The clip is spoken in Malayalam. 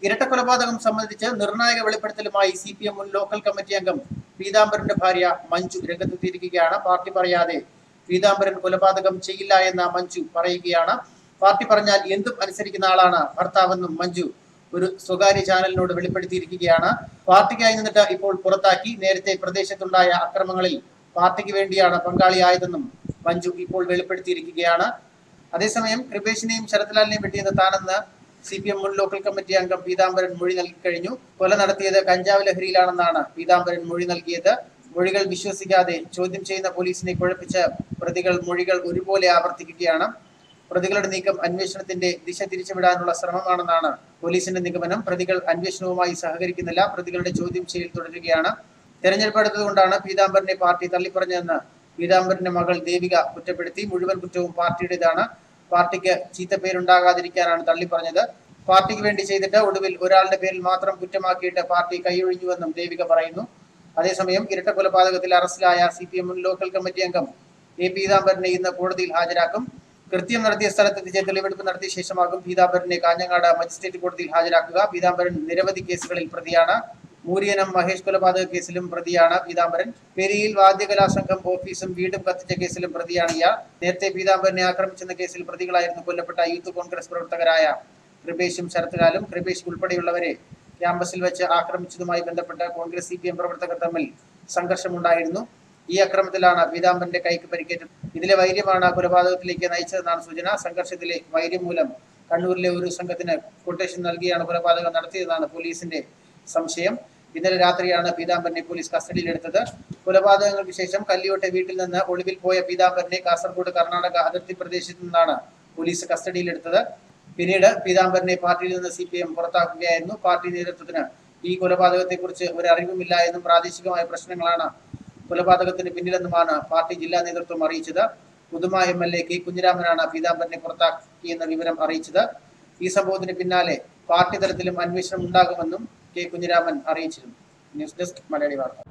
ഇരട്ടക്കൊലപാതകം സംബന്ധിച്ച് നിർണായക വെളിപ്പെടുത്തലുമായി CPM മുൻ ലോക്കൽ കമ്മിറ്റി അംഗം പീതാംബരന്റെ ഭാര്യ മഞ്ജു രംഗത്തെത്തിയിരിക്കുകയാണ്. പാർട്ടി പറയാതെ പീതാംബരൻ കൊലപാതകം ചെയ്യില്ല എന്ന മഞ്ജു പറയുകയാണ്. പാർട്ടി പറഞ്ഞാൽ എന്തും അനുസരിക്കുന്ന ആളാണ് ഭർത്താവെന്നും മഞ്ജു ഒരു സ്വകാര്യ ചാനലിനോട് വെളിപ്പെടുത്തിയിരിക്കുകയാണ്. പാർട്ടിക്കായി നിന്നിട്ട് ഇപ്പോൾ പുറത്താക്കി. നേരത്തെ പ്രദേശത്തുണ്ടായ അക്രമങ്ങളിൽ പാർട്ടിക്ക് വേണ്ടിയാണ് പങ്കാളിയായതെന്നും മഞ്ജു ഇപ്പോൾ വെളിപ്പെടുത്തിയിരിക്കുകയാണ്. അതേസമയം കൃപേഷിനെയും ശരത്ലാലിനെയും വെട്ടിയത് താനെന്ന് CPM മുൻ ലോക്കൽ കമ്മിറ്റി അംഗം പീതാംബരൻ മൊഴി നൽകി കഴിഞ്ഞു. കൊല നടത്തിയത് കഞ്ചാവ് ലഹരിയിലാണെന്നാണ് പീതാംബരൻ മൊഴി നൽകിയത്. മൊഴികൾ വിശ്വസിക്കാതെ ചോദ്യം ചെയ്യുന്ന പോലീസിനെ കുഴപ്പിച്ച പ്രതികൾ മൊഴികൾ ഒരുപോലെ ആവർത്തിക്കുകയാണ്. പ്രതികളുടെ നീക്കം അന്വേഷണത്തിന്റെ ദിശ തിരിച്ചുവിടാനുള്ള ശ്രമമാണെന്നാണ് പോലീസിന്റെ നിഗമനം. പ്രതികൾ അന്വേഷണവുമായി സഹകരിക്കുന്നില്ല. പ്രതികളുടെ ചോദ്യം ചെയ്യൽ തുടരുകയാണ്. തെരഞ്ഞെടുപ്പ് എടുത്തതുകൊണ്ടാണ് പീതാംബരനെ പാർട്ടി തള്ളിപ്പറഞ്ഞതെന്ന് പീതാംബരന്റെ മകൾ ദേവിക കുറ്റപ്പെടുത്തി. മുഴുവൻ കുറ്റവും പാർട്ടിയുടേതാണ്. പാർട്ടിക്ക് ചീത്തപ്പേരുണ്ടാകാതിരിക്കാനാണ് തള്ളിപ്പറഞ്ഞത്. പാർട്ടിക്ക് വേണ്ടി ചെയ്തിട്ട് ഒടുവിൽ ഒരാളുടെ പേരിൽ മാത്രം കുറ്റമാക്കിയിട്ട് പാർട്ടി കൈയൊഴിഞ്ഞുവെന്നും ദേവിക പറയുന്നു. അതേസമയം ഇരട്ടക്കൊലപാതകത്തിൽ അറസ്റ്റിലായ CPM മുൻ ലോക്കൽ കമ്മിറ്റി അംഗം A. പീതാംബരനെ ഇന്ന് കോടതിയിൽ ഹാജരാക്കും. കൃത്യം നടത്തിയ സ്ഥലത്തെത്തിച്ച് തെളിവെടുപ്പ് നടത്തിയ ശേഷമാകും പീതാംബരനെ കാഞ്ഞങ്ങാട് മജിസ്ട്രേറ്റ് കോടതിയിൽ ഹാജരാക്കുക. പീതാംബരൻ നിരവധി കേസുകളിൽ പ്രതിയാണ്. മൂരിയനം മഹേഷ് കൊലപാതക കേസിലും പ്രതിയാണ് പീതാംബരൻ. പെരിയിൽ വാദ്യകലാ സംഘം ഓഫീസും വീടും കത്തിച്ച കേസിലും പ്രതിയാണ് ഇയാൾ. നേരത്തെ പീതാംബരനെ ആക്രമിച്ചെന്ന കേസിൽ പ്രതികളായിരുന്നു കൊല്ലപ്പെട്ട യൂത്ത് കോൺഗ്രസ് പ്രവർത്തകരായ കൃപേഷും ശരത്ലാലും. കൃപേഷ് ഉൾപ്പെടെയുള്ളവരെ ക്യാമ്പസിൽ വെച്ച് ആക്രമിച്ചതുമായി ബന്ധപ്പെട്ട് കോൺഗ്രസ് CPM പ്രവർത്തകർ തമ്മിൽ സംഘർഷമുണ്ടായിരുന്നു. ഈ അക്രമത്തിലാണ് പീതാംബരന്റെ കൈക്ക് പരിക്കേറ്റത്. ഇതിലെ വൈര്യമാണ് കൊലപാതകത്തിലേക്ക് നയിച്ചതെന്നാണ് സൂചന. സംഘർഷത്തിലെ വൈര്യം മൂലം കണ്ണൂരിലെ ഒരു സംഘത്തിന് കൊട്ടേഷൻ നൽകിയാണ് കൊലപാതകം നടത്തിയതെന്നാണ് പോലീസിന്റെ സംശയം. ഇന്നലെ രാത്രിയാണ് പീതാംബരനെ പോലീസ് കസ്റ്റഡിയിലെടുത്തത്. കൊലപാതകങ്ങൾക്ക് ശേഷം കല്ലിയോട്ടെ വീട്ടിൽ നിന്ന് ഒളിവിൽ പോയ പീതാംബരനെ കാസർഗോഡ് കർണാടക അതിർത്തി പ്രദേശത്ത് നിന്നാണ് പോലീസ് കസ്റ്റഡിയിലെടുത്തത്. പിന്നീട് പീതാംബരനെ പാർട്ടിയിൽ നിന്ന് CPM പുറത്താക്കുകയായിരുന്നു. പാർട്ടി നേതൃത്വത്തിന് ഈ കൊലപാതകത്തെക്കുറിച്ച് ഒരു അറിവുമില്ല എന്നും പ്രാദേശികമായ പ്രശ്നങ്ങളാണ് കൊലപാതകത്തിന് പിന്നിലെന്നുമാണ് പാർട്ടി ജില്ലാ നേതൃത്വം അറിയിച്ചത്. പുതുമ MLA K. കുഞ്ഞിരാമനാണ് പീതാംബരനെ പുറത്താക്കിയെന്ന വിവരം അറിയിച്ചത്. ഈ സംഭവത്തിന് പിന്നാലെ പാർട്ടി തലത്തിലും അന്വേഷണം ഉണ്ടാകുമെന്നും K. കുഞ്ഞിരാമൻ അറിയിച്ചിരുന്നു. ന്യൂസ് ഡെസ്ക് മലയാളി വാർത്ത.